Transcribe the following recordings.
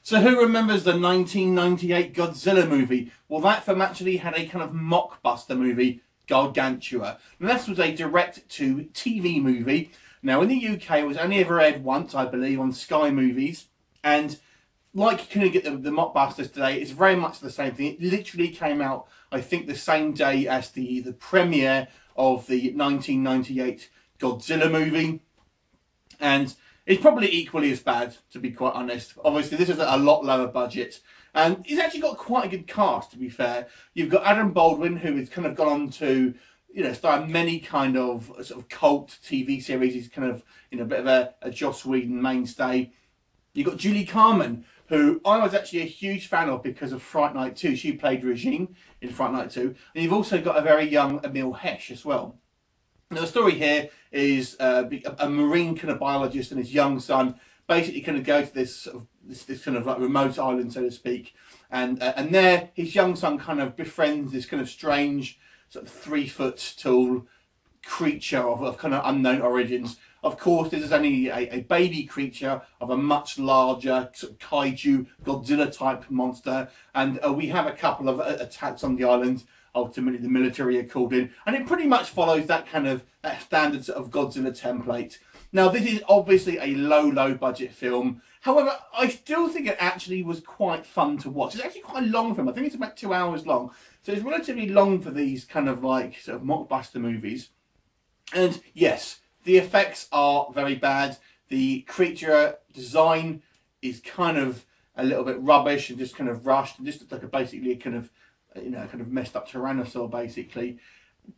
So who remembers the 1998 Godzilla movie? Well, that film actually had a kind of mockbuster movie, Gargantua. And this was a direct-to-TV movie. Now, in the UK, it was only ever aired once, I believe, on Sky Movies. And like you couldn't get the mockbusters today, it's very much the same thing. It literally came out, I think, the same day as the premiere of the 1998 Godzilla movie. And it's probably equally as bad, to be quite honest. Obviously, this is a lot lower budget. And it's actually got quite a good cast, to be fair. You've got Adam Baldwin, who has kind of gone on to, you know, star in many kind of sort of cult TV series. He's kind of, you know, a bit of a Joss Whedon mainstay. You've got Julie Carmen, who I was actually a huge fan of because of Fright Night 2. She played Regine in Fright Night 2. And you've also got a very young Emile Hirsch as well. Now, the story here is a marine kind of biologist and his young son basically kind of go to this sort of, this kind of like remote island, so to speak, and there his young son kind of befriends this kind of strange sort of 3 foot tall creature of kind of unknown origins. Of course, this is only a baby creature of a much larger sort of kaiju Godzilla type monster, and we have a couple of attacks on the island. Ultimately, the military are called in, and it pretty much follows that kind of standard sort of Godzilla template. Now, this is obviously a low budget film. However, I still think it actually was quite fun to watch. It's actually quite a long film. I think it's about 2 hours long, so it's relatively long for these kind of like sort of mockbuster movies. And yes, the effects are very bad. The creature design is kind of a little bit rubbish and just kind of rushed, and just looks like basically a kind of, you know, kind of messed up tyrannosaur basically.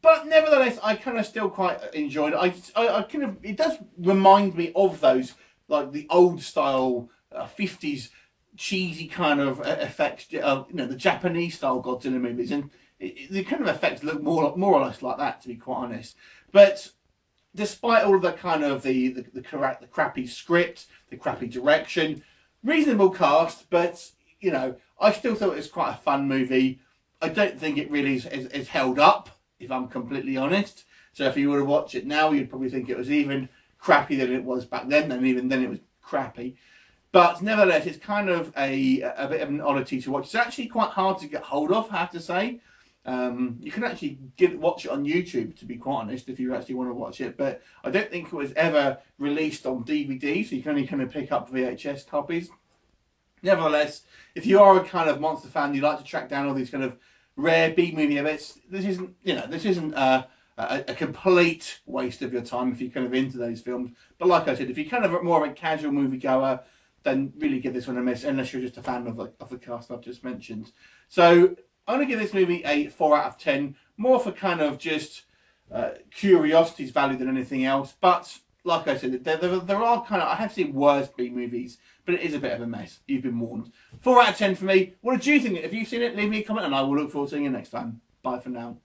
But nevertheless, I kind of still quite enjoyed it. I kind of, it does remind me of those, like the old style 50s cheesy kind of effects, you know, the Japanese style Godzilla movies, and the kind of effects look more or less like that, to be quite honest. But despite all of the kind of the crappy script, the crappy direction, reasonable cast, but you know, I still thought it was quite a fun movie. I don't think it really is held up, if I'm completely honest. So if you were to watch it now, you'd probably think it was even crappier than it was back then, and even then it was crappy. But nevertheless, it's kind of a bit of an oddity to watch. It's actually quite hard to get hold of, I have to say. You can actually watch it on YouTube, to be quite honest, if you actually want to watch it. But I don't think it was ever released on DVD, so you can only kind of pick up VHS copies. Nevertheless, if you are a kind of monster fan, you like to track down all these kind of rare B-movie events, this isn't, you know, this isn't a complete waste of your time if you're kind of into those films. But like I said, if you're kind of more of a casual moviegoer, then really give this one a miss, unless you're just a fan of the cast I've just mentioned. So I'm going to give this movie a 4 out of 10, more for kind of just curiosity's value than anything else. But like I said, there are kind of, I have seen worse B-movies, but it is a bit of a mess. You've been warned. 4 out of 10 for me. What did you think? If you've seen it, leave me a comment and I will look forward to seeing you next time. Bye for now.